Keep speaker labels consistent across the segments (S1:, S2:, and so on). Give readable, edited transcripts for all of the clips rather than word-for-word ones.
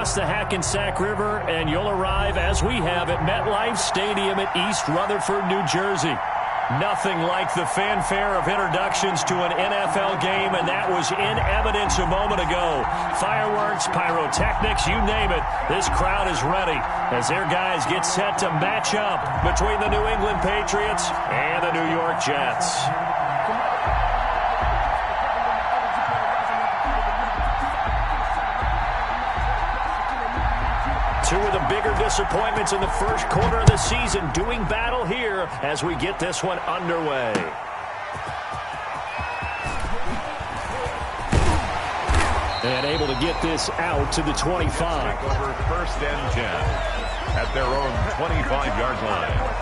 S1: The Hackensack River, and you'll arrive, as we have, at MetLife Stadium at East Rutherford, New Jersey. Nothing like the fanfare of introductions to an NFL game, and that was in evidence a moment ago. Fireworks, pyrotechnics, you name it. This crowd is ready as their guys get set to match up between the New England Patriots and the New York Jets. Two of the bigger disappointments in the first quarter of the season doing battle here as we get this one underway. And able to get this out to the 25.
S2: Over 1st and 10 at their own 25-yard line.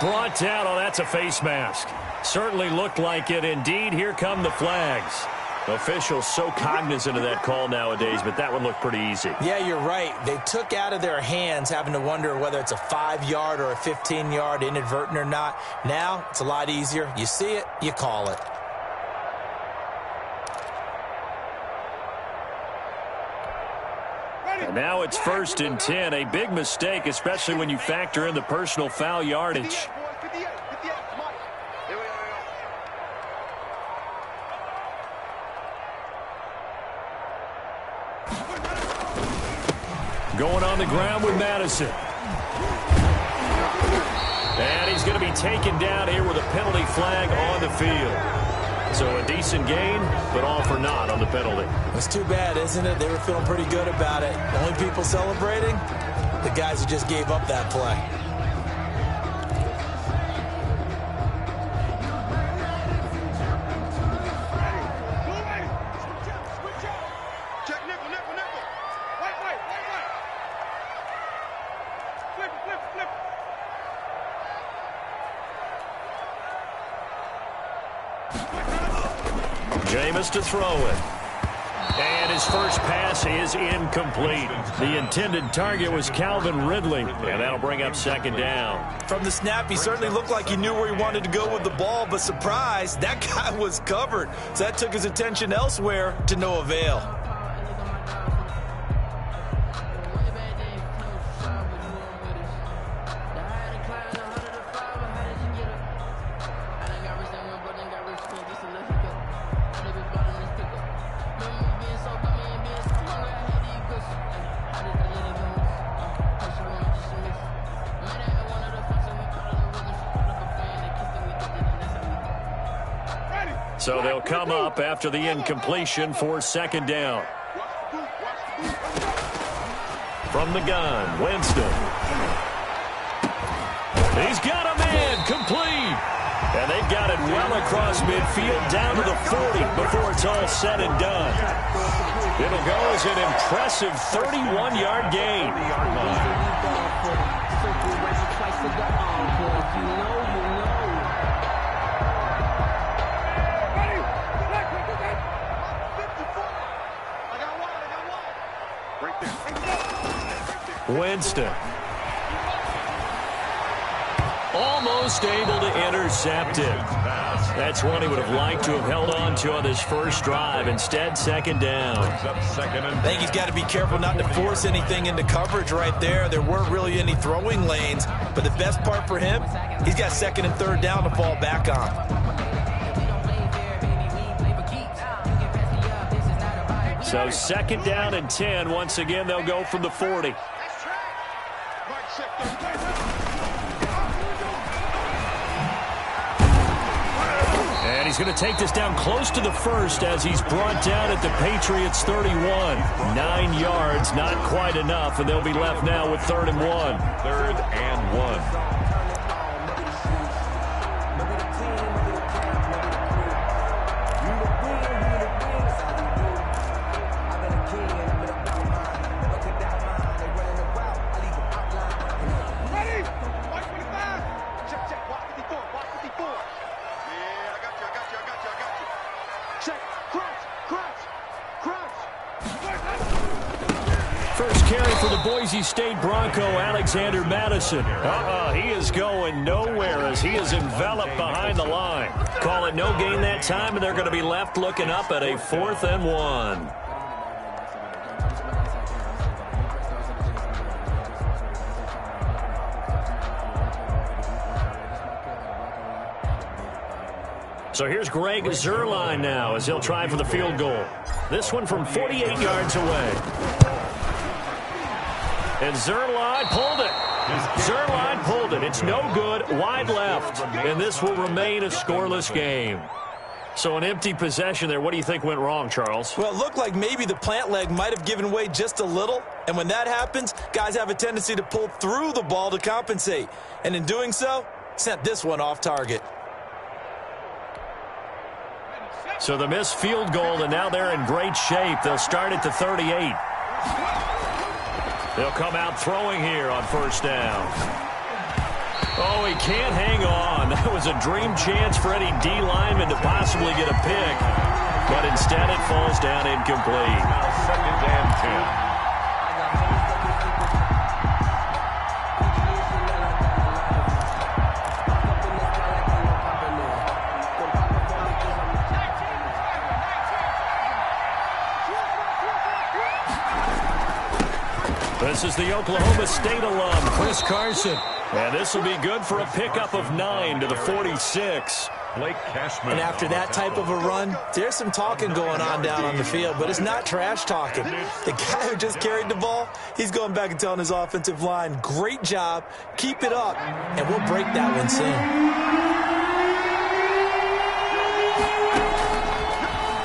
S1: Brought down. Oh, that's a face mask. Certainly looked like it. Indeed, here come the flags. Officials so cognizant of that call nowadays, but that one looked pretty easy.
S3: Yeah, you're right. They took out of their hands having to wonder whether it's a 5-yard or a 15-yard, inadvertent or not. Now, it's a lot easier. You see it, you call it.
S1: And now it's 1st and 10. A big mistake, especially when you factor in the personal foul yardage. Going on the ground with Madison. And he's going to be taken down here with a penalty flag on the field. So a decent gain, but all for naught on the penalty.
S3: It's too bad, isn't it? They were feeling pretty good about it. The only people celebrating, the guys who just gave up that play.
S1: Jameis to throw it. And his first pass is incomplete. The intended target was Calvin Ridley, and that'll bring up 2nd down.
S3: From the snap, he certainly looked like he knew where he wanted to go with the ball, but surprise, that guy was covered. So that took his attention elsewhere to no avail.
S1: So they'll come up after the incompletion for 2nd down. From the gun, Winston. He's got a man, complete. And they've got it well across midfield down to the 40 before it's all said and done. It'll go as an impressive 31-yard gain. Winston. Almost able to intercept it. That's one he would have liked to have held on to on this first drive. Instead, 2nd down.
S3: I think he's got to be careful not to force anything into coverage right there. There weren't really any throwing lanes. But the best part for him, he's got 2nd and 3rd down to fall back on.
S1: So 2nd down and 10. Once again, they'll go from the 40. And he's going to take this down close to the 1st as he's brought down at the Patriots 31. 9 yards, not quite enough, and they'll be left now with 3rd and 1.
S2: 3rd and 1.
S1: First carry for the Boise State Bronco, Alexander Madison. He is going nowhere as he is enveloped behind the line. Call it no gain that time, and they're going to be left looking up at a 4th and 1. So here's Greg Zuerlein now as he'll try for the field goal. This one from 48 yards away. And Zuerlein pulled it. Zuerlein pulled it. It's no good. Wide left. And this will remain a scoreless game. So an empty possession there. What do you think went wrong, Charles?
S3: Well, it looked like maybe the plant leg might have given way just a little. And when that happens, guys have a tendency to pull through the ball to compensate. And in doing so, sent this one off target.
S1: So the missed field goal, and now they're in great shape. They'll start at the 38. They'll come out throwing here on first down. Oh, he can't hang on. That was a dream chance for any D lineman to possibly get a pick. But instead it falls down incomplete.
S2: Second and 10.
S1: This is the Oklahoma State alum, Chris Carson. And this will be good for a pickup of 9 to the 46.
S3: And after that type of a run, there's some talking going on down on the field, but it's not trash talking. The guy who just carried the ball, he's going back and telling his offensive line, great job, keep it up, and we'll break that one soon.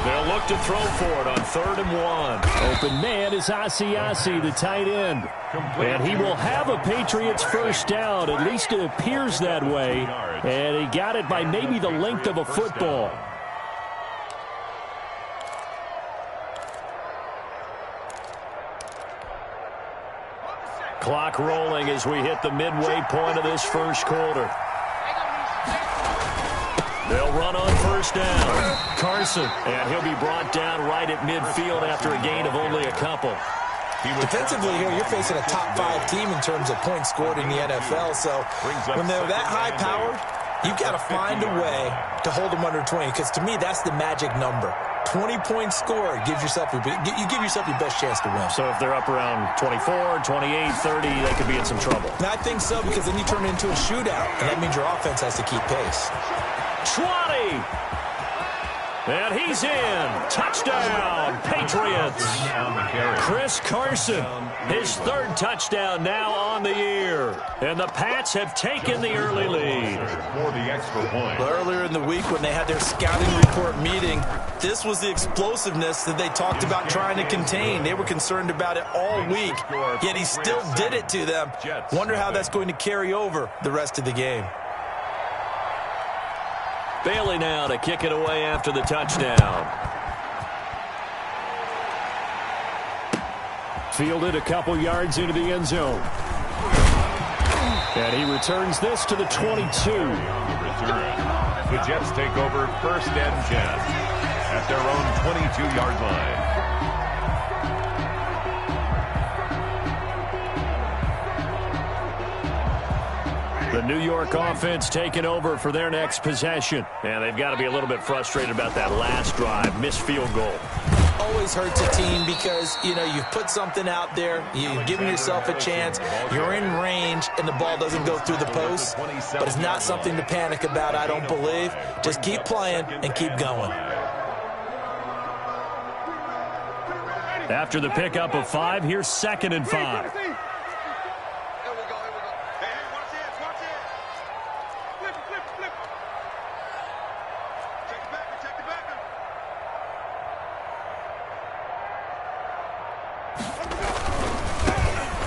S1: They'll look to throw for it on 3rd and 1. Open man is Asiasi, the tight end. And he will have a Patriots first down. At least it appears that way. And he got it by maybe the length of a football. Clock rolling as we hit the midway point of this first quarter. They'll run on first down. Carson, and he'll be brought down right at midfield after a gain of only a couple.
S3: Defensively here, you're facing a top 5 team in terms of points scored in the NFL. So when they're that high-powered, you've got to find a way to hold them under 20. Because to me, that's the magic number. 20 points scored gives yourself you give yourself your best chance to win.
S1: So if they're up around 24, 28, 30, they could be in some trouble.
S3: And I think so, because then you turn it into a shootout, and that means your offense has to keep pace.
S1: 20! And he's in. Touchdown, Patriots. Chris Carson, his 3rd touchdown now on the year. And the Pats have taken the early lead.
S2: For the extra point.
S3: Well, earlier in the week when they had their scouting report meeting, this was the explosiveness that they talked about trying to contain. They were concerned about it all week, yet he still did it to them. Wonder how that's going to carry over the rest of the game.
S1: Bailey now to kick it away after the touchdown. Fielded a couple yards into the end zone. And he returns this to the 22.
S2: The Jets take over first and 10 at their own 22-yard line.
S1: The New York offense taking over for their next possession. And they've got to be a little bit frustrated about that last drive, missed field goal.
S3: Always hurts a team because, you've put something out there, you've given yourself a chance, you're in range, and the ball doesn't go through the post. But it's not something to panic about, I don't believe. Just keep playing and keep going.
S1: After the pickup of 5, here's 2nd and 5.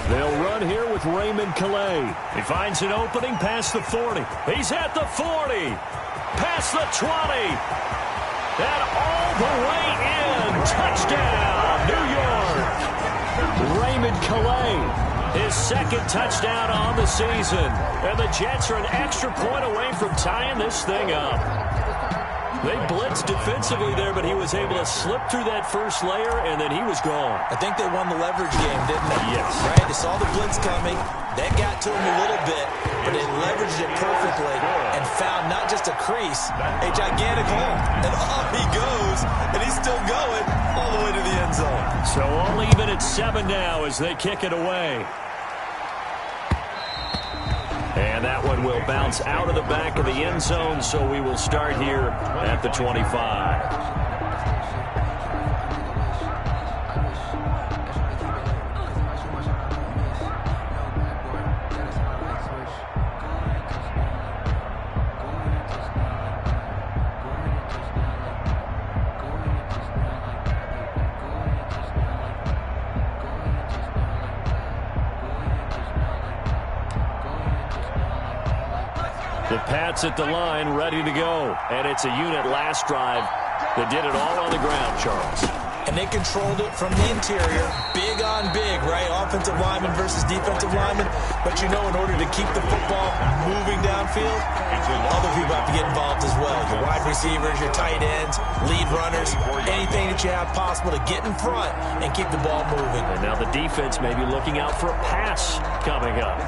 S1: They'll run here with Raymond Calais. He finds an opening past the 40. He's at the 40. Past the 20. And all the way in. Touchdown, New York. Raymond Calais, his 2nd touchdown on the season. And the Jets are an extra point away from tying this thing up. They blitzed defensively there, but he was able to slip through that first layer, and then he was gone.
S3: I think they won the leverage game, didn't they?
S1: Yes.
S3: Right? They saw the blitz coming. That got to him a little bit, but they leveraged it perfectly and found not just a crease, a gigantic hole. And off he goes, and he's still going all the way to the end zone.
S1: So all even at 7 now as they kick it away. And that one will bounce out of the back of the end zone, so we will start here at the 25. The Pats at the line, ready to go. And it's a unit last drive that did it all on the ground, Charles.
S3: And they controlled it from the interior, big on big, right? Offensive lineman versus defensive lineman. But you know, in order to keep the football moving downfield, other people have to get involved as well. Your wide receivers, your tight ends, lead runners, anything that you have possible to get in front and keep the ball moving.
S1: And now the defense may be looking out for a pass coming up.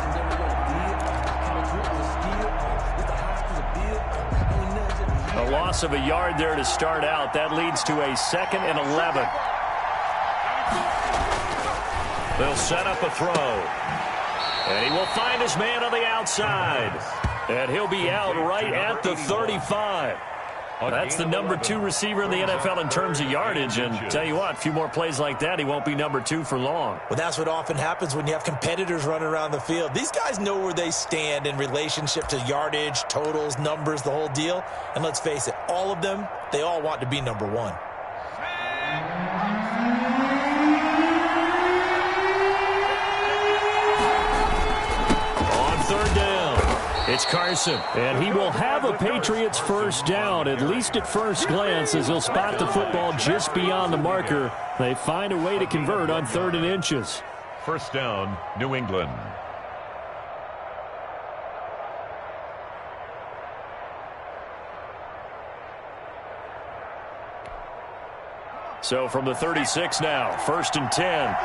S1: A loss of a yard there to start out. That leads to a 2nd and 11. They'll set up a throw. And he will find his man on the outside. And he'll be out right at the 35. That's the number 2 receiver in the NFL in terms of yardage. And tell you what, a few more plays like that, he won't be number 2 for long.
S3: Well, that's what often happens when you have competitors running around the field. These guys know where they stand in relationship to yardage, totals, numbers, the whole deal. And let's face it, all of them, they all want to be number 1.
S1: On 3rd down. It's Carson, and he will have a Patriots first down, at least at first glance, as he'll spot the football just beyond the marker. They find a way to convert on 3rd and inches.
S2: First down, New England.
S1: So from the 36 now, 1st and 10.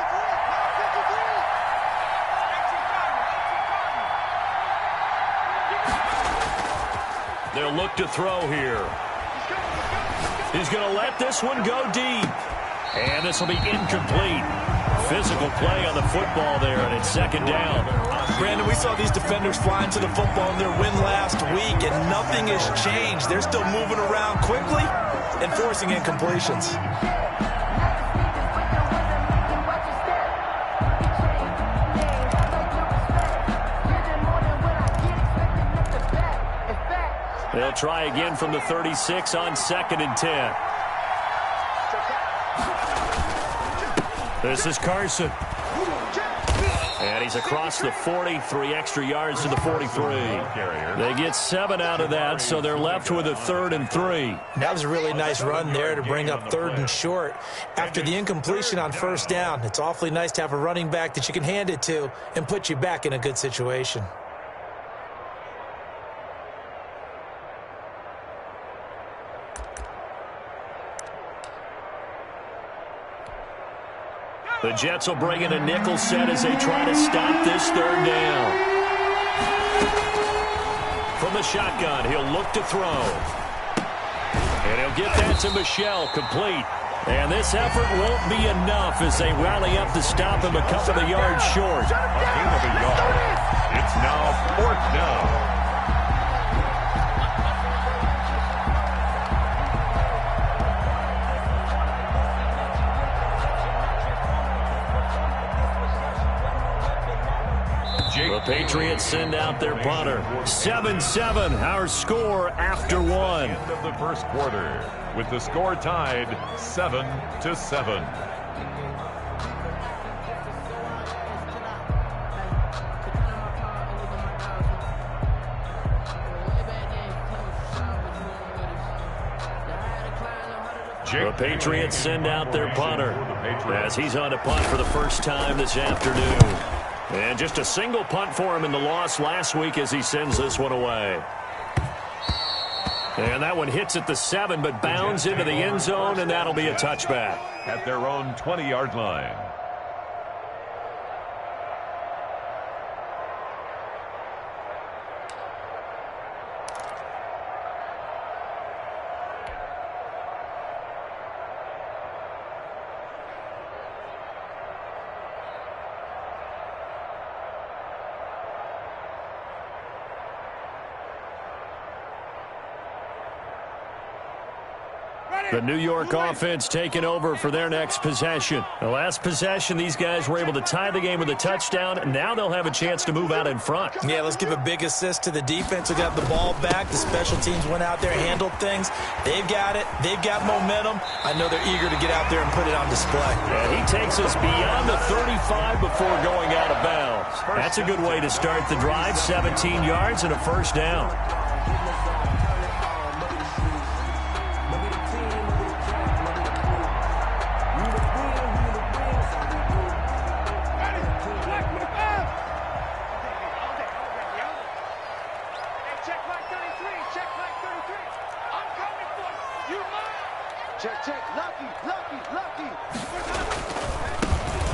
S1: They'll look to throw here. He's going to let this one go deep. And this will be incomplete. Physical play on the football there, and it's 2nd down.
S3: Brandon, we saw these defenders flying to the football in their win last week, and nothing has changed. They're still moving around quickly and forcing incompletions.
S1: They'll try again from the 36 on 2nd and 10. This is Carson. And he's across the 40, 3 extra yards to the 43. They get 7 out of that, so they're left with a 3rd and 3.
S3: That was a really nice run there to bring up 3rd and short. After the incompletion on 1st down, it's awfully nice to have a running back that you can hand it to and put you back in a good situation.
S1: The Jets will bring in a nickel set as they try to stop this 3rd down. From the shotgun, he'll look to throw. And he'll get that to Michel, complete. And this effort won't be enough as they rally up to stop him a couple of yards short.
S2: A gain of a yard. It's now 4th down.
S1: The Patriots send out their punter. 7-7, our score after 1.
S2: End of the first quarter, with the score tied 7-7.
S1: The Patriots send out their punter as he's on a punt for the first time this afternoon. And just a single punt for him in the loss last week as he sends this one away. And that one hits at the 7, but bounds into the end zone, and that'll be a touchback.
S2: At their own 20-yard line.
S1: The New York offense taking over for their next possession. The last possession, these guys were able to tie the game with a touchdown. Now they'll have a chance to move out in front.
S3: Yeah, let's give a big assist to the defense who got the ball back. The special teams went out there, handled things. They've got it. They've got momentum. I know they're eager to get out there and put it on display.
S1: And he takes us beyond the 35 before going out of bounds. That's a good way to start the drive. 17 yards and a first down.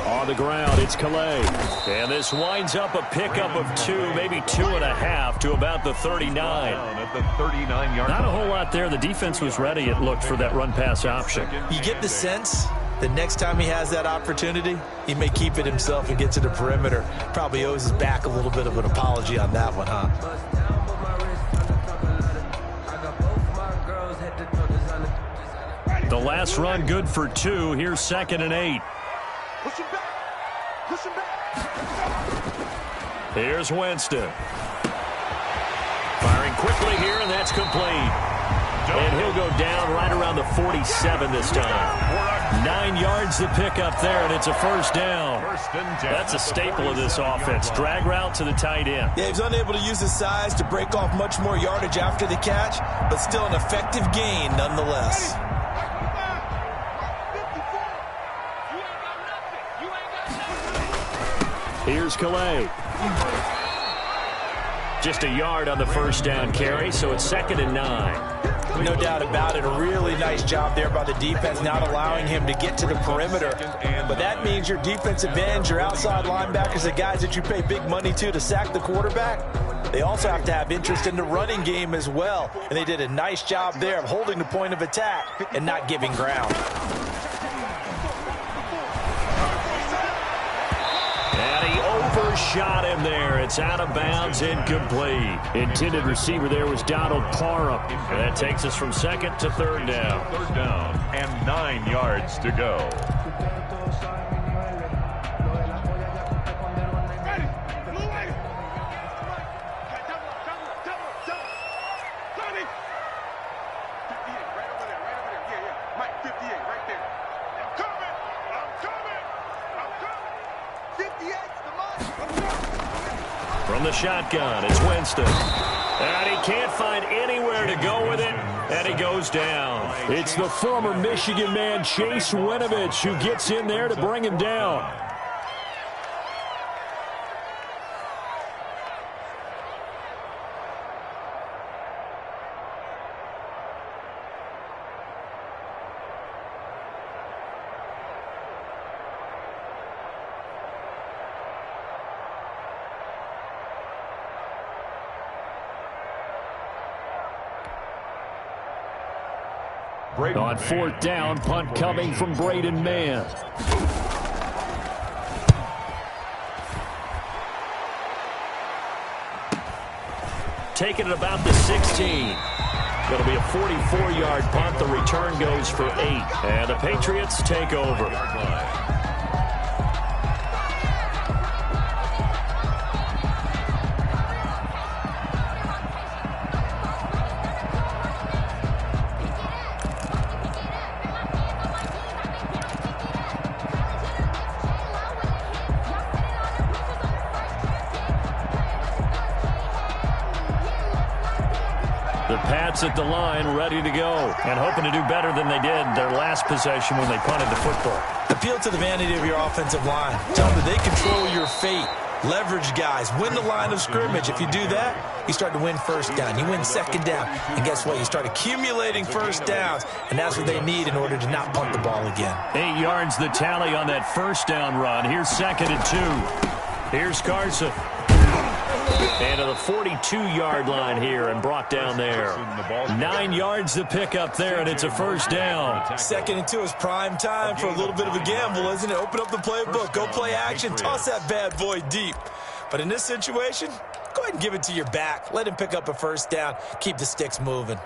S1: On the ground, it's Calais. And this winds up a pickup of 2, maybe 2.5 to about the 39.
S2: At the 39-yard
S1: Not a whole lot there. The defense was ready, it looked, for that run-pass option.
S3: You get the sense that next time he has that opportunity, he may keep it himself and get to the perimeter. Probably owes his back a little bit of an apology on that one, huh?
S1: The last run good for 2. Here's 2nd and 8.
S4: Push him back. Push him back.
S1: Here's Winston. Firing quickly here, and that's complete. And he'll go down right around the 47 this time. 9 yards to pick up there, and it's a first down. That's a staple of this offense. Drag route to the tight end.
S3: Yeah, he was unable to use his size to break off much more yardage after the catch, but still an effective gain nonetheless.
S1: Here's Calais. Just a yard on the first down carry, so it's 2nd and 9.
S3: No doubt about it. A really nice job there by the defense, not allowing him to get to the perimeter. But that means your defensive ends, your outside linebackers, the guys that you pay big money to sack the quarterback, they also have to have interest in the running game as well. And they did a nice job there of holding the point of attack and not giving ground.
S1: Overshot him there. It's out of bounds, incomplete. Intended receiver there was Donald Parham. And that takes us from 2nd to 3rd down.
S2: 3rd down and 9 yards to go.
S1: From the shotgun, it's Winston. And he can't find anywhere to go with it, and he goes down. It's the former Michigan man, Chase Winovich, who gets in there to bring him down. On 4th down, punt coming from Braden Mann. Taking it about the 16. It'll be a 44-yard punt. The return goes for 8. And the Patriots take over. The Pats at the line, ready to go, and hoping to do better than they did their last possession when they punted the football.
S3: Appeal to the vanity of your offensive line. Tell them that they control your fate. Leverage guys, win the line of scrimmage. If you do that, you start to win first down. You win second down. And guess what? You start accumulating first downs, and that's what they need in order to not punt the ball again.
S1: 8 yards the tally on that first down run. Here's 2nd and 2. Here's Carson. And to the 42-yard line here and brought down there. 9 yards the pickup there, and it's a first down.
S3: 2nd and 2 is prime time for a little bit of a gamble, isn't it? Open up the playbook, go play action, toss that bad boy deep. But in this situation, go ahead and give it to your back. Let him pick up a first down. Keep the sticks moving.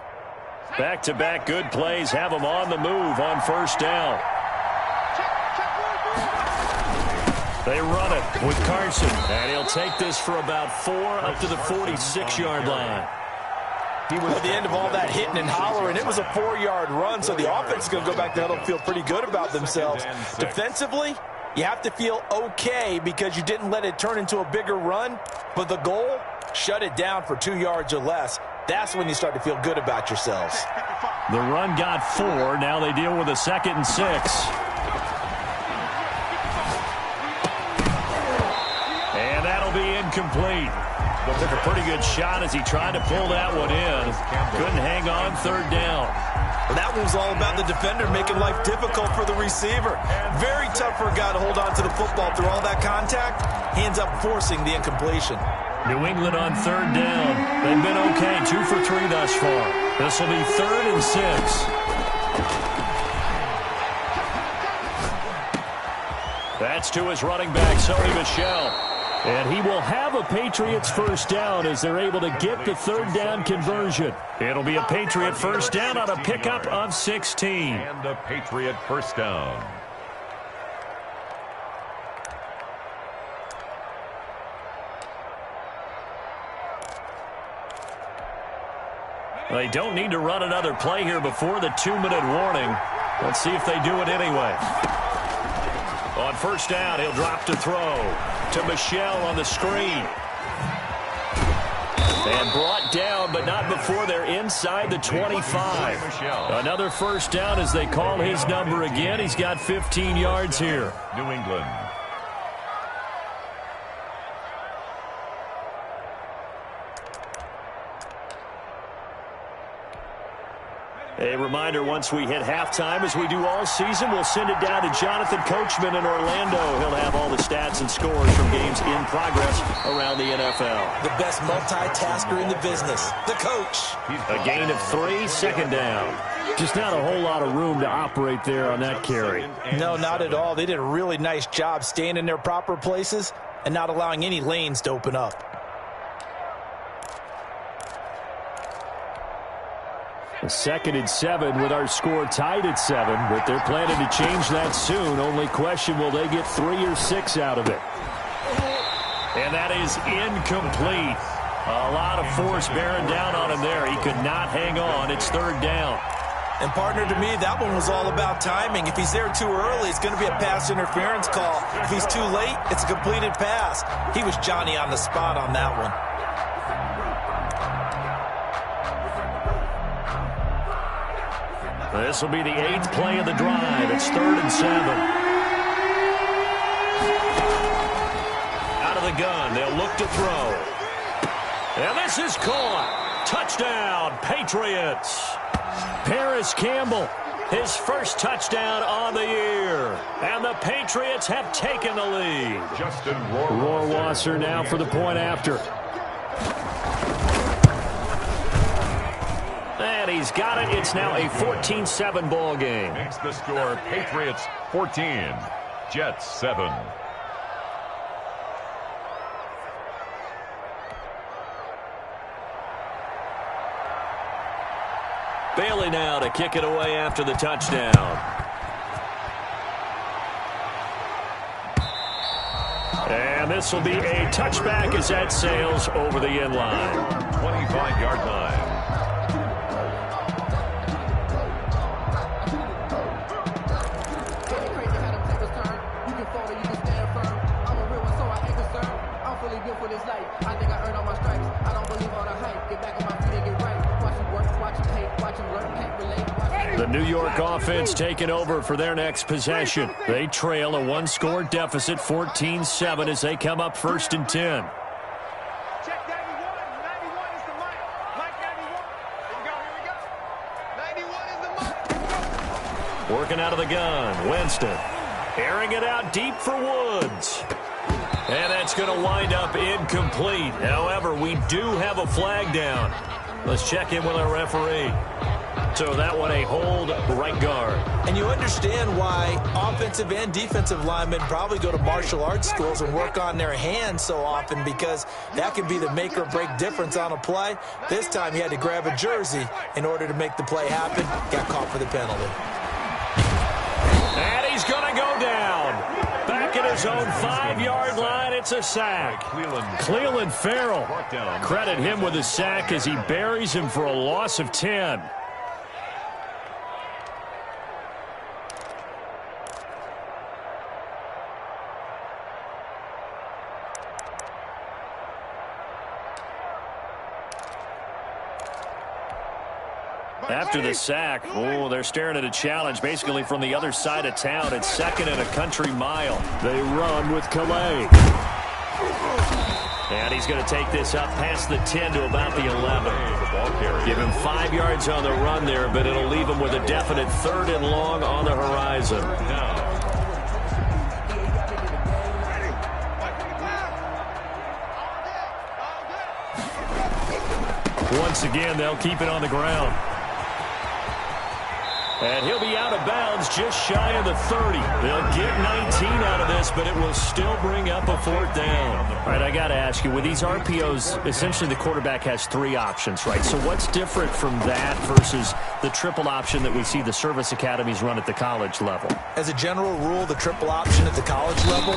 S1: Back-to-back good plays have them on the move on first down. They run it with Carson, and he'll take this for about 4 up to the 46-yard line.
S3: At the end of all that hitting and hollering, it was a 4-yard run, so the offense is going to go back there and feel pretty good about themselves. Defensively, you have to feel okay because you didn't let it turn into a bigger run, but the goal, shut it down for 2 yards or less. That's when you start to feel good about yourselves.
S1: The run got 4. Now they deal with a 2nd and 6. Be incomplete. Took a pretty good shot as he tried to pull that one in. Couldn't hang on third down.
S3: Well, that one was all about the defender making life difficult for the receiver. Very tough for a guy to hold on to the football through all that contact. He ends up forcing the incompletion.
S1: New England on third down. They've been okay, 2 for 3 thus far. This will be 3rd and 6. That's to his running back, Sony Michel. And he will have a Patriots first down as they're able to get the third down conversion. It'll be a Patriot first down on a pickup of 16.
S2: And a Patriot first down.
S1: They don't need to run another play here before the 2-minute warning. Let's see if they do it anyway. On first down, he'll drop to throw to Michel on the screen. And brought down, but not before they're inside the 25. Another first down as they call his number again. He's got 15 yards here.
S2: New England.
S1: A reminder, once we hit halftime, as we do all season, we'll send it down to Jonathan Coachman in Orlando. He'll have all the stats and scores from games in progress around the NFL.
S3: The best multitasker in the business, the coach.
S1: A gain of 3, second down. Just not a whole lot of room to operate there on that carry.
S3: No, not at all. They did a really nice job staying in their proper places and not allowing any lanes to open up.
S1: A 2nd and 7 with our score tied at 7, but they're planning to change that soon. Only question, will they get 3 or 6 out of it? And that is incomplete. A lot of force bearing down on him there. He could not hang on. It's third down.
S3: And partner, to me, that one was all about timing. If he's there too early, it's going to be a pass interference call. If he's too late, it's a completed pass. He was Johnny on the spot on that one.
S1: This will be the 8th play of the drive. It's 3rd and 7. Out of the gun, they'll look to throw. And this is caught. Touchdown, Patriots. Paris Campbell, his first touchdown on the year. And the Patriots have taken the lead.
S2: Justin
S1: Rohrwasser now for the point after. And he's got it. It's now a 14-7 ball game.
S2: Makes the score Patriots 14, Jets 7.
S1: Bailey now to kick it away after the touchdown. And this will be a touchback as that sails over the end line.
S2: 25-yard line.
S1: The New York offense taking over for their next possession. They trail a one-score deficit, 14-7, as they come up 1st and 10.
S4: Check 91. 91 is the mic. Mic 91. Here we go. 91 is the mic.
S1: Working out of the gun. Winston airing it out deep for Woods. And that's going to wind up incomplete. However, we do have a flag down. Let's check in with our referee. So that one a hold, right guard.
S3: And you understand why offensive and defensive linemen probably go to martial arts schools and work on their hands so often, because that can be the make or break difference on a play. This time he had to grab a jersey in order to make the play happen. Got caught for the penalty.
S1: And he's going to go down. Back at his own 5-yard line, it's a sack. Cleveland Farrell. Credit him with a sack as he buries him for a loss of 10. After the sack, they're staring at a challenge basically from the other side of town. It's 2nd and a country mile. They run with Calais. And he's going to take this up past the 10 to about the 11. Give him 5 yards on the run there, but it'll leave him with a definite 3rd and long on the horizon. Once again, they'll keep it on the ground. And he'll be out of bounds just shy of the 30. They'll get 19 out of this, but it will still bring up a 4th down. All right, I got to ask you, with these RPOs, essentially the quarterback has 3 options, right? So what's different from that versus the triple option that we see the service academies run at the college level?
S3: As a general rule, the triple option at the college level,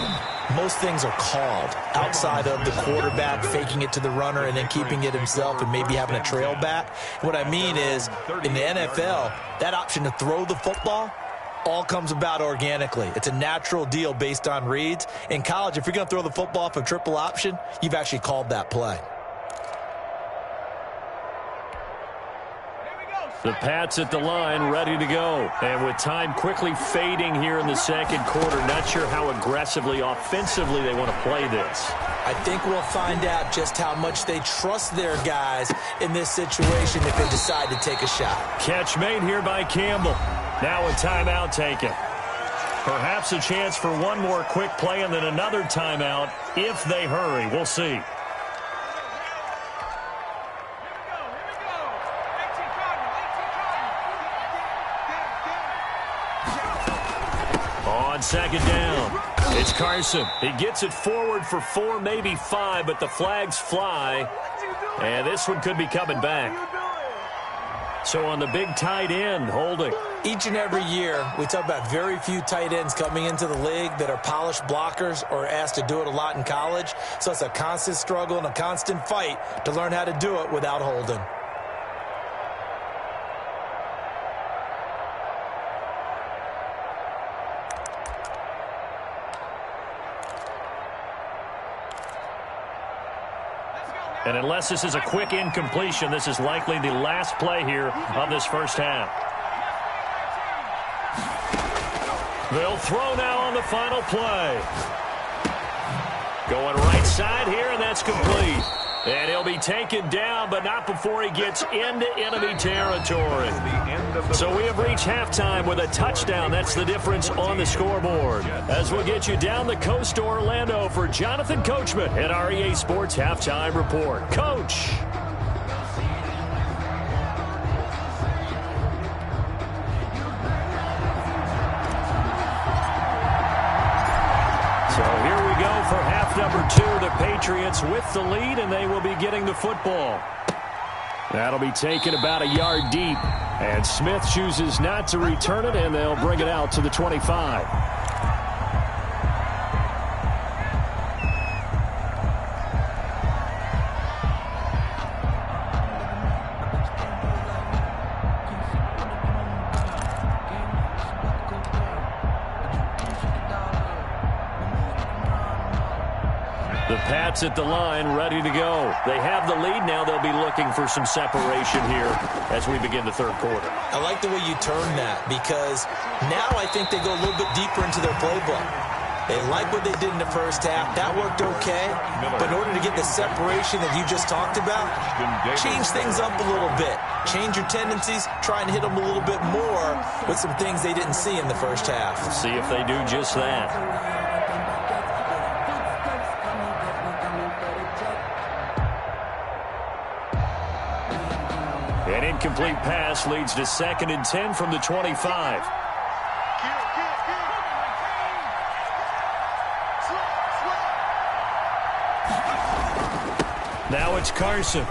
S3: most things are called outside of the quarterback faking it to the runner and then keeping it himself and maybe having a trail back. What I mean is, in the NFL, that option to throw the football all comes about organically. It's a natural deal based on reads. In college, if you're going to throw the football for triple option, you've actually called that play.
S1: The Pats at the line, ready to go. And with time quickly fading here in the 2nd quarter, not sure how aggressively, offensively they want to play this.
S3: I think we'll find out just how much they trust their guys in this situation if they decide to take a shot.
S1: Catch made here by Campbell. Now a timeout taken. Perhaps a chance for one more quick play and then another timeout if they hurry. We'll see. On 2nd down, it's Carson. He gets it forward for 4, maybe 5, but the flags fly, and this one could be coming back. So on the big tight end, holding.
S3: Each and every year, we talk about very few tight ends coming into the league that are polished blockers or asked to do it a lot in college. So it's a constant struggle and a constant fight to learn how to do it without holding.
S1: And unless this is a quick incompletion, this is likely the last play here of this first half. They'll throw now on the final play. Going right side here, and that's complete. And he'll be taken down, but not before he gets into enemy territory. So we have reached halftime with a touchdown. That's the difference on the scoreboard. As we'll get you down the coast to Orlando for Jonathan Coachman at our EA Sports Halftime Report. Coach. So here we go for half number 2. The Patriots with the lead, and they will be getting the football. That'll be taken about a yard deep. And Smith chooses not to return it, and they'll bring it out to the 25. The Pats at the line, ready to go. They have the lead now. They'll be looking for some separation here as we begin the third quarter.
S3: I like the way you turn that because now I think they go a little bit deeper into their playbook. They like what they did in the first half. That worked okay. But in order to get the separation that you just talked about, change things up a little bit. Change your tendencies. Try and hit them a little bit more with some things they didn't see in the first half.
S1: See if they do just that. An incomplete pass leads to 2nd and 10 from the 25. Now it's Carson.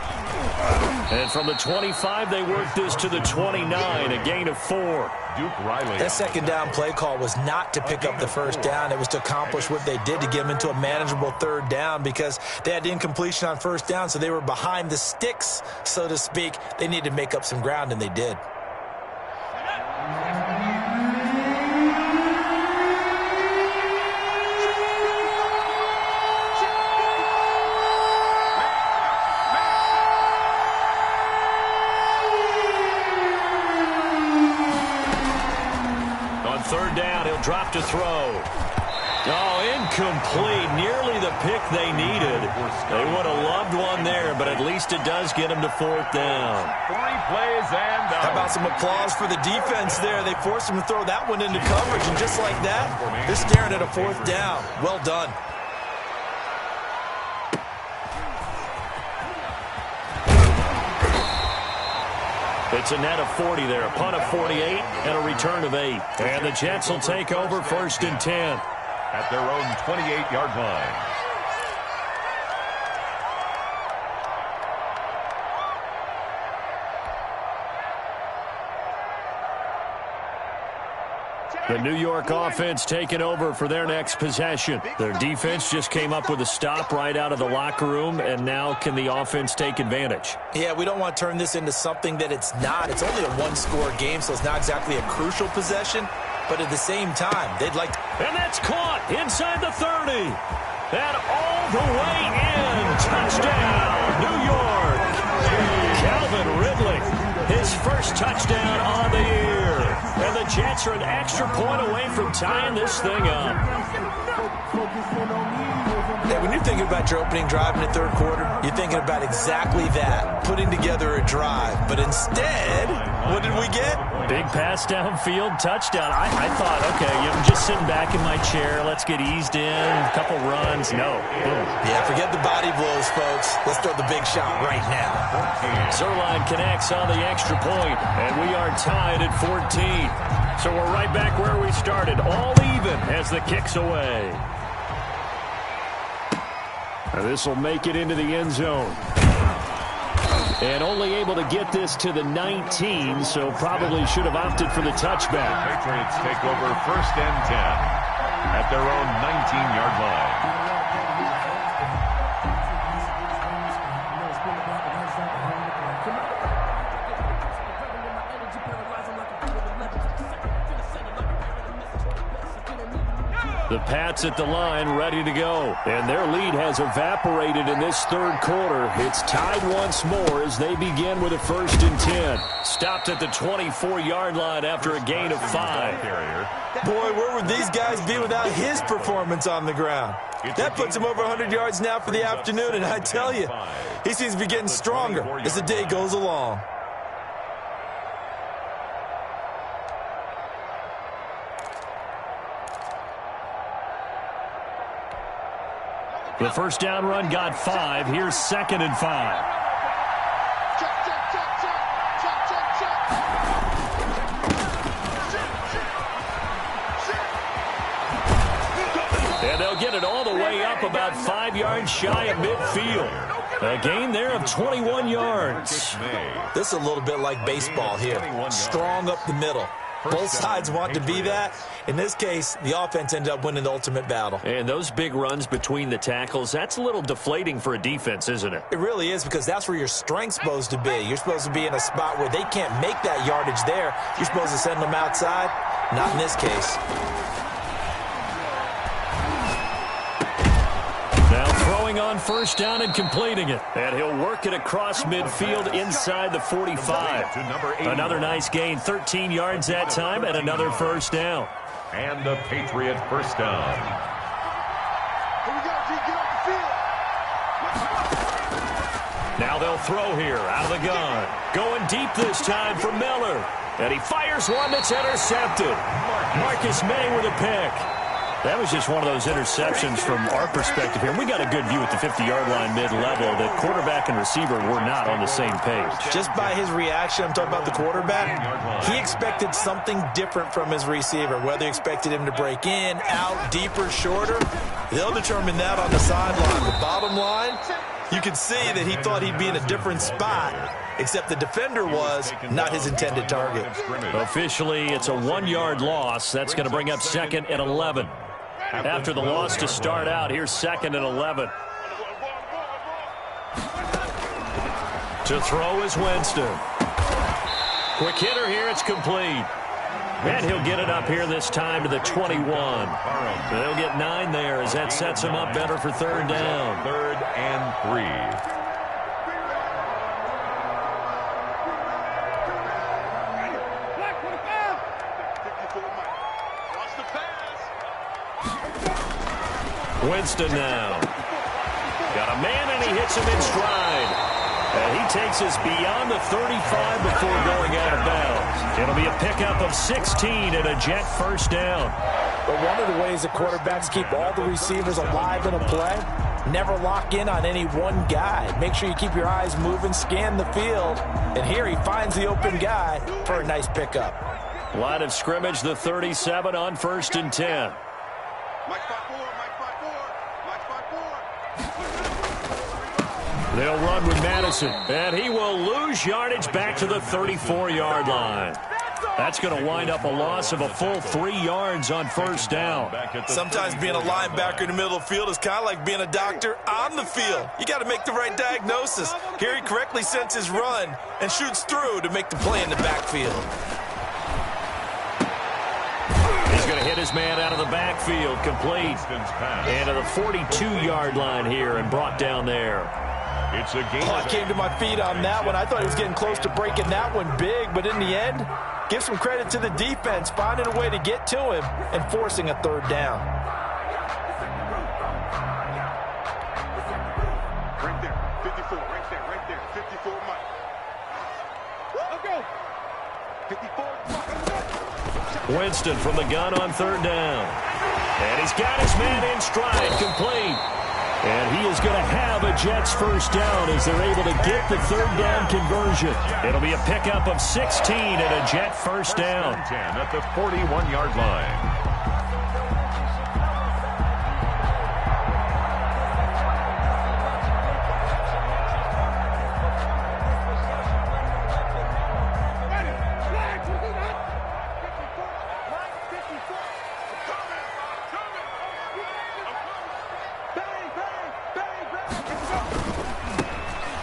S1: And from the 25, they work this to the 29, a gain of 4.
S2: Duke Riley.
S3: That second down play call was not to pick up the first down. It was to accomplish what they did to get them into a manageable third down because they had the incompletion on first down, so they were behind the sticks, so to speak. They needed to make up some ground, and they did.
S1: Third down, he'll drop to throw. Oh, incomplete. Nearly the pick they needed. They would have loved one there, but at least it does get them to 4th down.
S2: 3 plays and
S3: How about some applause for the defense there? They forced them to throw that one into coverage, and just like that, they're staring at a 4th down. Well done.
S1: It's a net of 40 there, a punt of 48, and a return of 8. And the Jets will take over 1st and 10.
S2: At their own 28-yard line.
S1: The New York offense taking over for their next possession. Their defense just came up with a stop right out of the locker room, and now can the offense take advantage?
S3: Yeah, we don't want to turn this into something that it's not. It's only a one-score game, so it's not exactly a crucial possession. But at the same time, they'd like to...
S1: And that's caught inside the 30. And all the way in. Touchdown, New York. Calvin Ridley, his first touchdown on the year. And the Jets are an extra point away from tying this thing up.
S3: Yeah, when you're thinking about your opening drive in the third quarter, you're thinking about exactly that, putting together a drive. But instead, what did we get?
S1: Big pass downfield, touchdown. I thought, okay, I'm just sitting back in my chair. Let's get eased in, a couple runs. No. Boom.
S3: Yeah, forget the body blows, folks. Let's throw the big shot right now.
S1: Zerline connects on the extra point, and we are tied at 14. So we're right back where we started, all even as the kick's away. This will make it into the end zone. And only able to get this to the 19, so probably should have opted for the touchback.
S2: Patriots take over 1st and 10 at their own 19-yard line.
S1: The Pats at the line, ready to go. And their lead has evaporated in this third quarter. It's tied once more as they begin with a 1st and 10. Stopped at the 24-yard line after a gain of 5.
S3: Boy, where would these guys be without his performance on the ground? That puts him over 100 yards now for the afternoon, and I tell you, he seems to be getting stronger as the day goes along.
S1: The first down run got 5. Here's 2nd and 5. And they'll get it all the way up about 5 yards shy of midfield. A gain there of 21 yards.
S3: This is a little bit like baseball here. Strong up the middle. Both sides want to be that. In this case, the offense ended up winning the ultimate battle.
S1: And those big runs between the tackles, that's a little deflating for a defense, isn't it?
S3: It really is, because that's where your strength's supposed to be. You're supposed to be in a spot where they can't make that yardage there. You're supposed to send them outside. Not in this case.
S1: Now throwing on first down and completing it. And he'll work it across midfield inside the 45. Another nice gain, 13 yards that time, and another first down.
S2: And the Patriot first down.
S4: Here we go, G. Get off the field.
S1: Now they'll throw here out of the gun. Going deep this time for Miller. And he fires one that's intercepted. Marcus May with a pick. That was just one of those interceptions from our perspective here. We got a good view at the 50-yard line mid-level that quarterback and receiver were not on the same page.
S3: Just by his reaction, I'm talking about the quarterback, he expected something different from his receiver. Whether he expected him to break in, out, deeper, shorter, they'll determine that on the sideline. The bottom line, you can see that he thought he'd be in a different spot, except the defender was not his intended target.
S1: Officially, it's a 1-yard loss. That's going to bring up 2nd and 11. After the loss to start out, here's 2nd and 11. To throw is Winston. Quick hitter here, it's complete. And he'll get it up here this time to the 21. They'll get 9 there as that sets him up better for 3rd down.
S2: 3rd and 3.
S1: Winston now. Got a man, and he hits him in stride. And he takes us beyond the 35 before going out of bounds. It'll be a pickup of 16 and a Jet first down.
S3: But one of the ways that quarterbacks keep all the receivers alive in a play, never lock in on any one guy. Make sure you keep your eyes moving, scan the field. And here he finds the open guy for a nice pickup.
S1: Line of scrimmage, the 37 on 1st and 10. They'll run with Madison, and he will lose yardage back to the 34-yard line. That's going to wind up a loss of a full 3 yards on first down.
S3: Sometimes being a linebacker in the middle of the field is kind of like being a doctor on the field. You got to make the right diagnosis. Here he correctly sends his run and shoots through to make the play in the backfield.
S1: He's going to hit his man out of the backfield, complete. And to the 42-yard line here and brought down there.
S2: It's a game.
S3: I came to my feet on that one. I thought he was getting close to breaking that one big, but in the end, give some credit to the defense, finding a way to get to him and forcing a 3rd down.
S4: Right there, 54, right there, 54, Mike. Okay. 54,
S1: Winston from the gun on 3rd down. And he's got his man in stride, complete. And he is going to have a Jets first down as they're able to get the 3rd down conversion. It'll be a pickup of 16 and a Jet first down.
S2: 10 at the 41-yard line.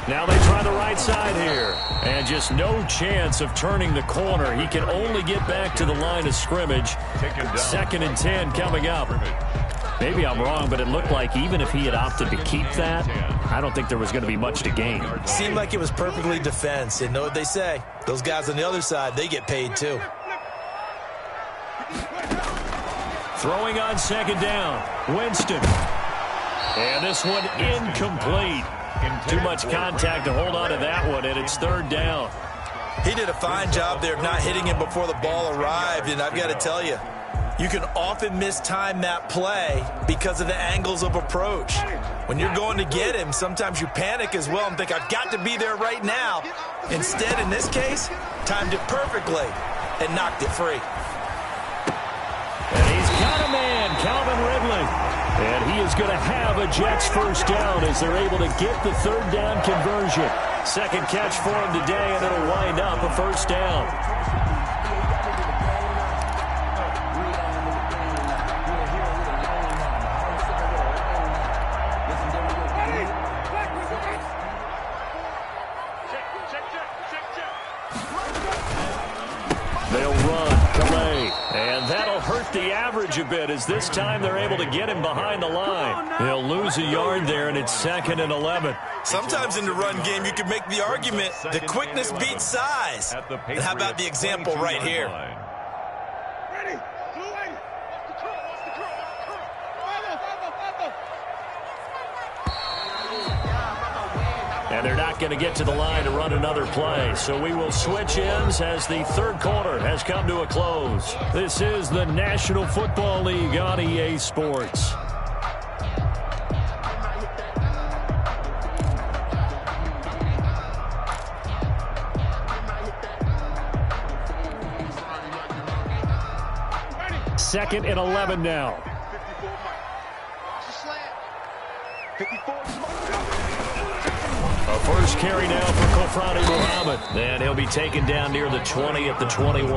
S1: Now they try the right side here. And just no chance of turning the corner. He can only get back to the line of scrimmage. 2nd and 10 coming up. Maybe I'm wrong, but it looked like even if he had opted to keep that, I don't think there was going to be much to gain.
S3: Seemed like it was perfectly defense. And know what they say? Those guys on the other side, they get paid too.
S1: Throwing on 2nd down. Winston. And this one incomplete. Too much contact to hold on to that one, and it's 3rd down.
S3: He did a fine job there of not hitting him before the ball arrived, and I've got to tell you, you can often mistime that play because of the angles of approach. When you're going to get him, sometimes you panic as well and think, I've got to be there right now. Instead, in this case, timed it perfectly and knocked it free.
S1: And he's got a man, Calvin Ridley. And he is going to have a Jets first down as they're able to get the 3rd down conversion. 2nd catch for him today, and it'll wind up a first down. They'll run, Calais, and that'll hurt the average edge a bit as this time they're able to get him behind the line. He'll lose a yard there, and it's 2nd and 11.
S3: Sometimes in the run game, you can make the argument the quickness beats size. And how about the example right here?
S4: Ready?
S1: And they're not going to get to the line to run another play. So we will switch ends as the third quarter has come to a close. This is the National Football League on EA Sports. Second and 11 now.
S4: 54.
S1: A first carry now for Kofrani Muhammad. And he'll be taken down near the 20 at the 21.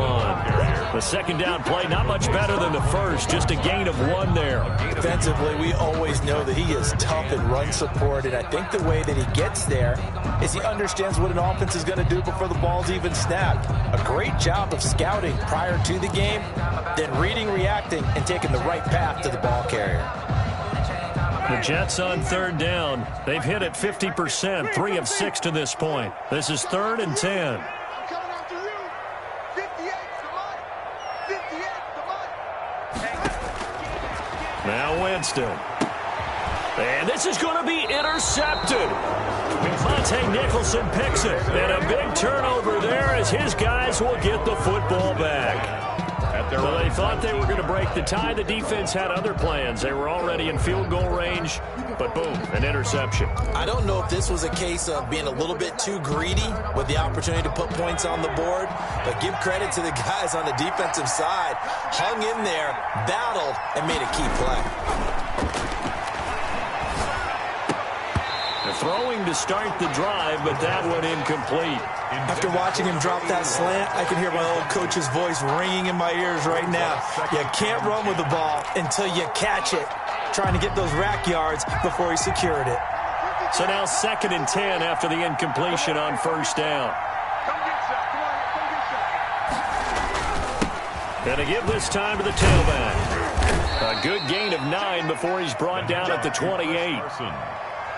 S1: The second down play, not much better than the first, just a gain of 1 there.
S3: Defensively, we always know that he is tough in run support, and I think the way that he gets there is he understands what an offense is going to do before the ball's even snapped. A great job of scouting prior to the game, then reading, reacting, and taking the right path to the ball carrier.
S1: The Jets on third down. They've hit it 50%, 3 of 6 to this point. This is 3rd and 10.
S4: Coming after you. 58 to mine. 58 to mine.
S1: Now Winston. And this is going to be intercepted. Monte Nicholson picks it. And a big turnover there as his guys will get the football back. Well, they thought they were going to break the tie. The defense had other plans. They were already in field goal range, but boom, an interception.
S3: I don't know if this was a case of being a little bit too greedy with the opportunity to put points on the board, but give credit to the guys on the defensive side. Hung in there, battled, and made a key play.
S1: Throwing to start the drive, but that one incomplete.
S3: After watching him drop that slant, I can hear my old coach's voice ringing in my ears right now. You can't run with the ball until you catch it. Trying to get those rack yards before he secured it.
S1: So now 2nd and 10 after the incompletion on first down. And a give this time to the tailback. A good gain of 9 before he's brought down at the 28.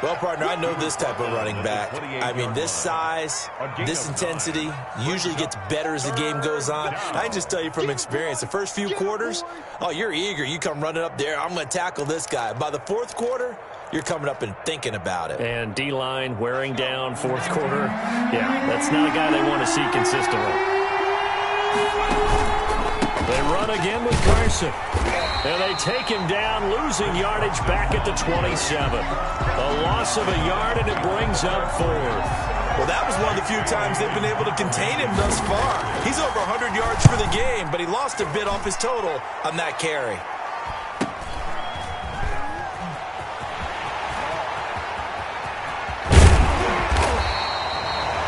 S3: Well, partner, I know this type of running back. I mean, this size, this intensity usually gets better as the game goes on. I can just tell you from experience, the first few quarters, oh, you're eager. You come running up there, I'm going to tackle this guy. By the fourth quarter, you're coming up and thinking about it.
S1: And D-line wearing down fourth quarter. Yeah, that's not a guy they want to see consistently. They run again with Carson. And they take him down, losing yardage back at the 27. A loss of a yard, and it brings up 4th.
S3: Well, that was one of the few times they've been able to contain him thus far. He's over 100 yards for the game, but he lost a bit off his total on that carry.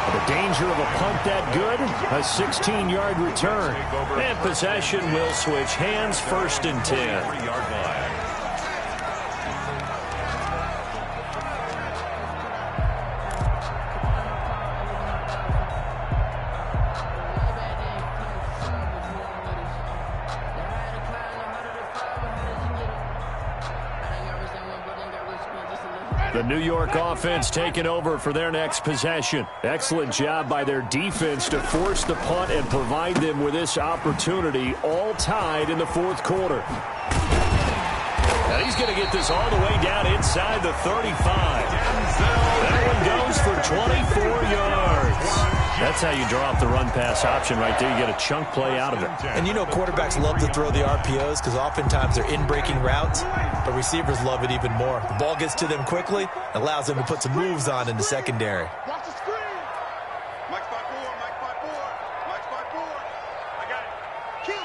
S1: The danger of a punt that good, a 16-yard return. And possession will switch hands, 1st and 10. The New York offense taking over for their next possession. Excellent job by their defense to force the punt and provide them with this opportunity, all tied in the fourth quarter. Now he's going to get this all the way down inside the 35. That one goes for 24 yards. That's how you draw up the run-pass option right there. You get a chunk play out of it.
S3: And you know quarterbacks love to throw the RPOs because oftentimes they're in-breaking routes, but receivers love it even more. The ball gets to them quickly, allows them to put some moves on in the secondary.
S4: Watch the screen. Mike spot 4, Mike spot 4, Mike spot 4. I got it. Kill.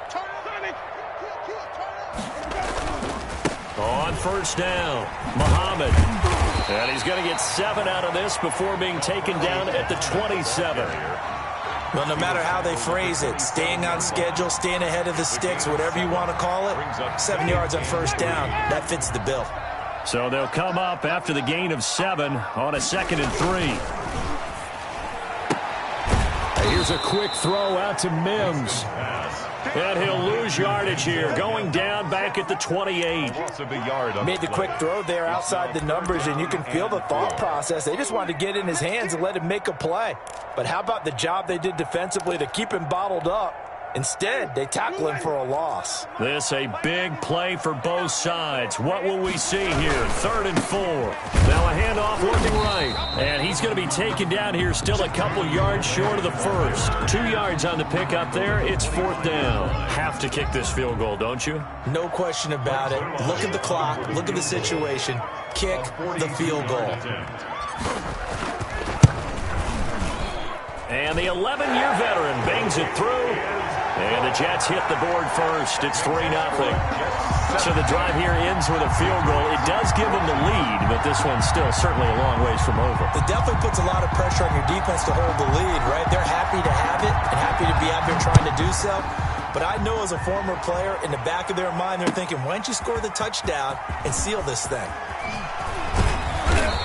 S4: Turn it. Kill.
S1: On first down, Muhammad. And he's going to get 7 out of this before being taken down at the 27.
S3: Well, no matter how they phrase it, staying on schedule, staying ahead of the sticks, whatever you want to call it, 7 yards on first down, that fits the bill.
S1: So they'll come up after the gain of 7 on a 2nd and 3. Here's a quick throw out to Mims. And he'll lose yardage here, going down back at the 28.
S3: Made the quick throw there outside the numbers, and you can feel the thought process. They just wanted to get in his hands and let him make a play. But how about the job they did defensively to keep him bottled up? Instead, they tackle him for a loss.
S1: This a big play for both sides. What will we see here? 3rd and 4. Now a handoff working right. And he's going to be taken down here still a couple yards short of the first. 2 yards on the pickup there. It's 4th down. Have to kick this field goal, don't you?
S3: No question about it. Look at the clock. Look at the situation. Kick the field goal.
S1: And the 11-year veteran bangs it through. And the Jets hit the board first. It's 3-0. So the drive here ends with a field goal. It does give them the lead, but this one's still certainly a long ways from over.
S3: It definitely puts a lot of pressure on your defense to hold the lead, right? They're happy to have it and happy to be out there trying to do so. But I know as a former player, in the back of their mind, they're thinking, why don't you score the touchdown and seal this thing?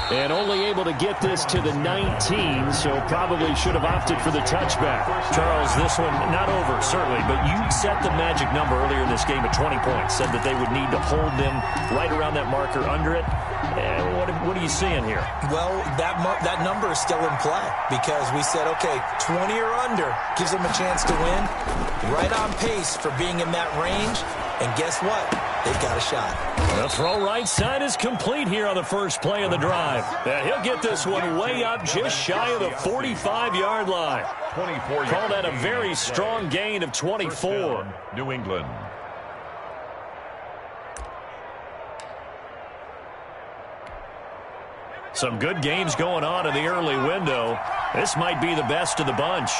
S1: And only able to get this to the 19, so probably should have opted for the touchback. Charles, this one not over, certainly, but you set the magic number earlier in this game at 20 points. Said that they would need to hold them right around that marker under it. And what are you seeing here?
S3: Well, that number is still in play because we said, okay, 20 or under gives them a chance to win. Right on pace for being in that range. And guess what? They've got a shot.
S1: The throw right side is complete here on the first play of the drive. And he'll get this one way up just shy of the 45-yard line. Call that a very strong gain of 24.
S2: New England.
S1: Some good games going on in the early window. This might be the best of the bunch.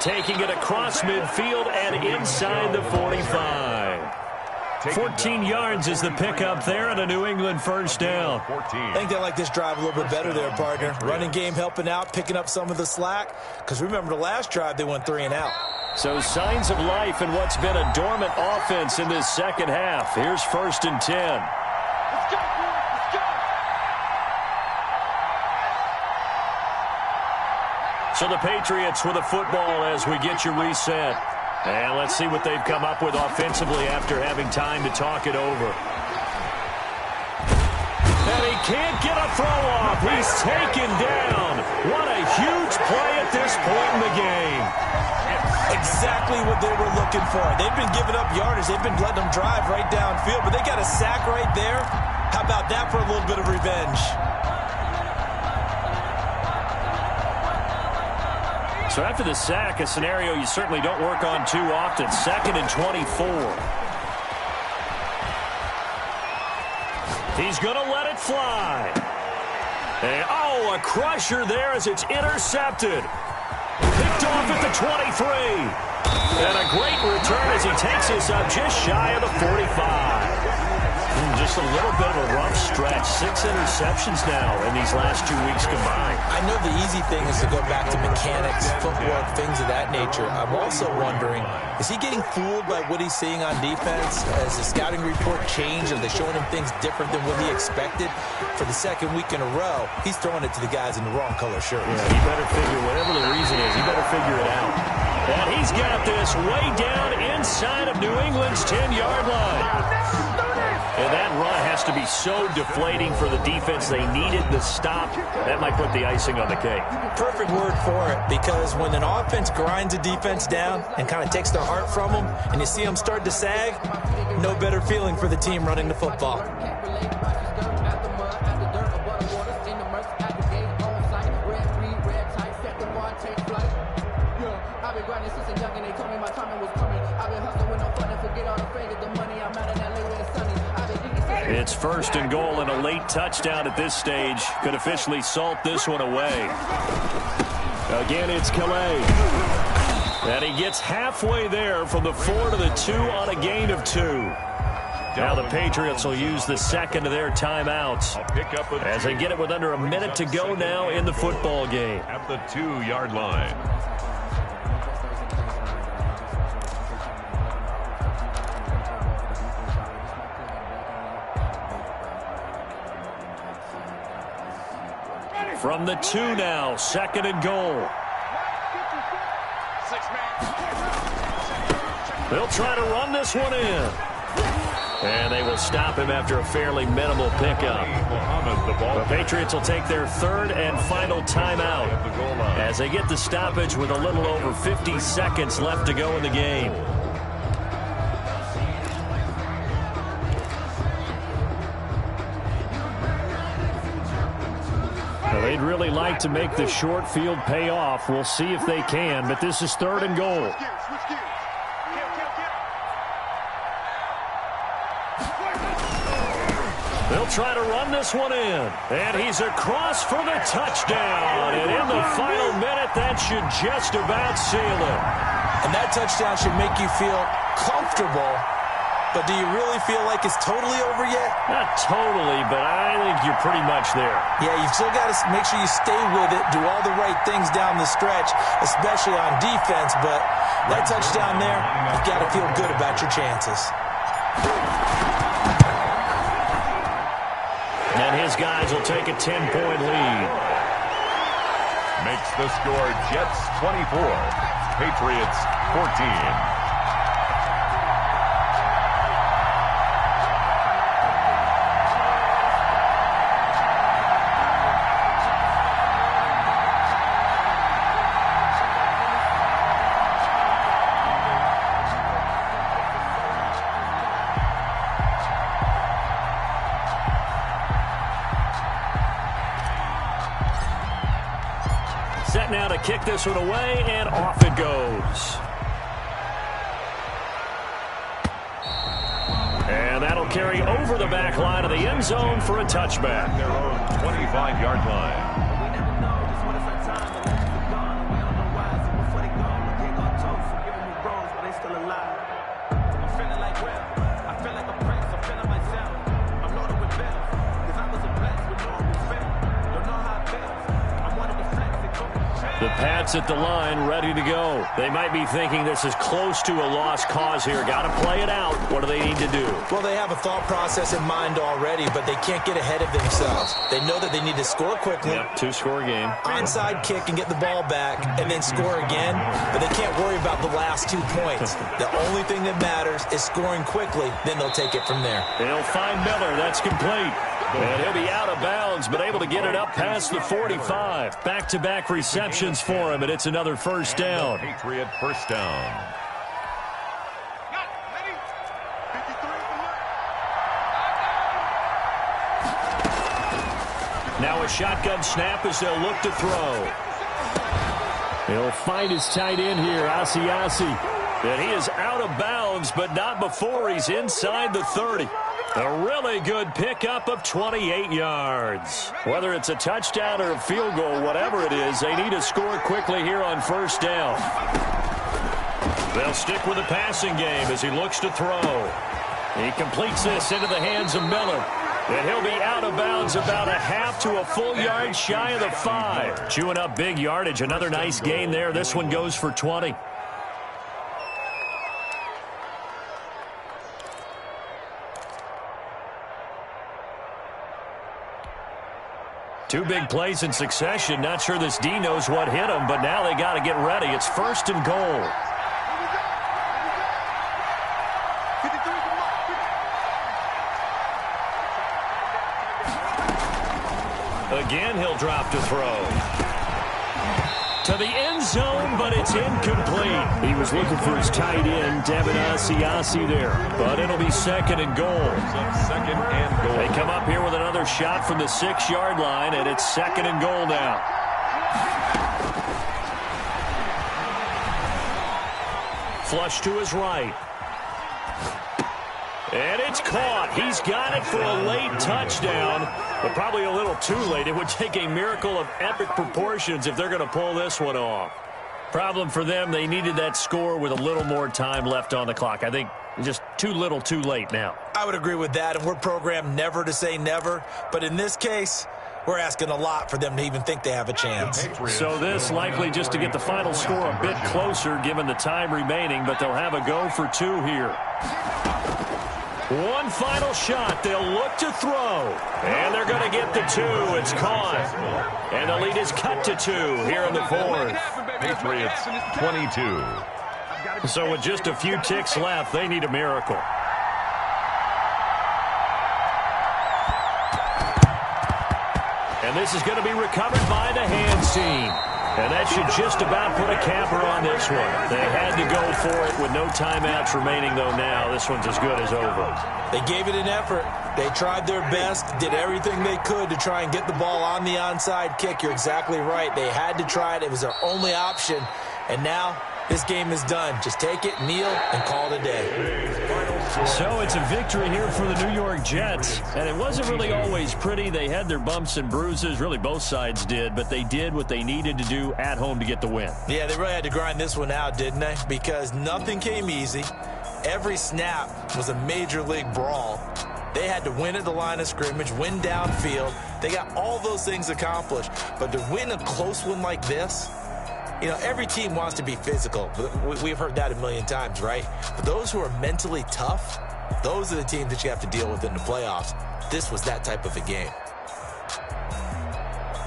S1: Taking it across midfield and inside the 45. 14 yards is the pickup there and a New England first down.
S3: I think they like this drive a little bit better there, partner. Running game helping out, picking up some of the slack. Because remember the last drive, they went 3 and out.
S1: So signs of life in what's been a dormant offense in this second half. Here's 1st and 10.
S4: Let's go, let's go.
S1: So the Patriots with a football as we get you reset. And let's see what they've come up with offensively after having time to talk it over. And he can't get a throw off. He's taken down. What a huge play at this point in the game.
S3: Exactly what they were looking for. They've been giving up yardage. They've been letting them drive right downfield, but they got a sack right there. How about that for a little bit of revenge?
S1: So after the sack, a scenario you certainly don't work on too often. 2nd and 24. He's going to let it fly. And, a crusher there as it's intercepted. Picked off at the 23. And a great return as he takes us up just shy of the 45. Just a little bit of a rough stretch. 6 interceptions now in these last 2 weeks combined.
S3: I know the easy thing is to go back to mechanics, footwork, things of that nature. I'm also wondering, is he getting fooled by what he's seeing on defense? Has the scouting report changed? Are they showing him things different than what he expected? For the 2nd week in a row, he's throwing it to the guys in the wrong color shirts.
S1: Yeah, he better figure, whatever the reason is, he better figure it out. And he's got this way down inside of New England's 10-yard line. And that run has to be so deflating for the defense. They needed the stop. That might put the icing on the cake.
S3: Perfect word for it, because when an offense grinds a defense down and kind of takes their heart from them, and you see them start to sag, no better feeling for the team running the football.
S1: It's 1st and goal, and a late touchdown at this stage could officially salt this one away. Again, it's Calais. And he gets halfway there from the 4 to the 2 on a gain of 2. Now the Patriots will use the 2nd of their timeouts as they get it with under a minute to go now in the football game.
S2: At the 2-yard line.
S1: From the 2 now, 2nd and goal. They'll try to run this one in. And they will stop him after a fairly minimal pickup. The Patriots will take their 3rd and final timeout as they get the stoppage with a little over 50 seconds left to go in the game. Well, they'd really like to make the short field pay off. We'll see if they can, but this is 3rd and goal. They'll try to run this one in. And he's across for the touchdown. And in the final minute, that should just about seal it.
S3: And that touchdown should make you feel comfortable. But do you really feel like it's totally over yet?
S1: Not totally, but I think you're pretty much there.
S3: Yeah, you've still got to make sure you stay with it, do all the right things down the stretch, especially on defense. But that touchdown there, you've got to feel good about your chances.
S1: And his guys will take a 10-point lead.
S2: Makes the score Jets 24, Patriots 14.
S1: Set now to kick this one away, and off it goes. And that'll carry over the back line of the end zone for a touchback.
S2: Their own 25-yard line.
S1: The Pats at the line, ready to go. They might be thinking this is close to a lost cause here. Got to play it out. What do they need to do?
S3: Well, they have a thought process in mind already, but they can't get ahead of themselves. They know that they need to score quickly.
S1: Yep, 2-score game.
S3: Onside kick and get the ball back, and then score again. But they can't worry about the last 2 points. The only thing that matters is scoring quickly. Then they'll take it from there.
S1: They'll find Miller. That's complete. And he'll be out of bounds, but able to get it up past the 45. Back-to-back receptions for him, and it's another first down.
S2: Patriot first down.
S1: Now a shotgun snap as they'll look to throw. He'll find his tight end here, Asiasi. And he is out of bounds, but not before he's inside the 30. A really good pickup of 28 yards. Whether it's a touchdown or a field goal, whatever it is, they need to score quickly here on first down. They'll stick with the passing game as he looks to throw. He completes this into the hands of Miller. And he'll be out of bounds about a half to a full yard shy of the 5. Chewing up big yardage. Another nice gain there. This one goes for 20. Two big plays in succession. Not sure this D knows what hit him, but now they got to get ready. It's first and goal. Again, he'll drop to throw. To the end zone, but it's incomplete. He was looking for his tight end, Devin Asiasi there. But it'll be second and goal.
S2: Second and goal.
S1: They come up here with another shot from the 6-yard line, and it's second and goal now. Flush to his right. And it's caught. He's got it for a late touchdown, but probably a little too late. It would take a miracle of epic proportions if they're going to pull this one off. Problem for them, they needed that score with a little more time left on the clock. I think just too little too late now.
S3: I would agree with that, and we're programmed never to say never. But in this case, we're asking a lot for them to even think they have a chance.
S1: So this likely just to get the final score a bit closer given the time remaining, but they'll have a go for 2 here. One final shot. They'll look to throw. And they're going to get the 2. It's caught. And the lead is cut to 2 here in the 4th.
S2: Patriots 22.
S1: So with just a few ticks left, they need a miracle. And this is going to be recovered by the hands team. And that should just about put a capper on this one. They had to go for it with no timeouts remaining, though now this one's as good as over.
S3: They gave it an effort. They tried their best, did everything they could to try and get the ball on the onside kick. You're exactly right. They had to try it. It was their only option. And now this game is done. Just take it, kneel, and call it a day.
S1: So it's a victory here for the New York Jets. And it wasn't really always pretty. They had their bumps and bruises. Really, both sides did. But they did what they needed to do at home to get the win.
S3: Yeah, they really had to grind this one out, didn't they? Because nothing came easy. Every snap was a major league brawl. They had to win at the line of scrimmage, win downfield. They got all those things accomplished. But to win a close one like this, you know, every team wants to be physical. We've heard that a million times, right? But those who are mentally tough, those are the teams that you have to deal with in the playoffs. This was that type of a game.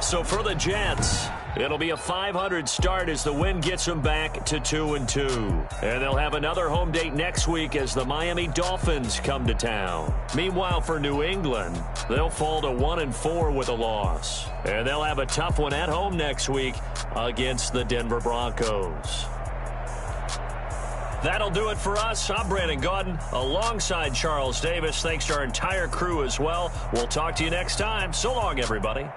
S1: So for the Jets, it'll be a 500 start as the win gets them back to 2-2. And they'll have another home date next week as the Miami Dolphins come to town. Meanwhile, for New England, they'll fall to 1-4 with a loss. And they'll have a tough one at home next week against the Denver Broncos. That'll do it for us. I'm Brandon Gaudin alongside Charles Davis. Thanks to our entire crew as well. We'll talk to you next time. So long, everybody.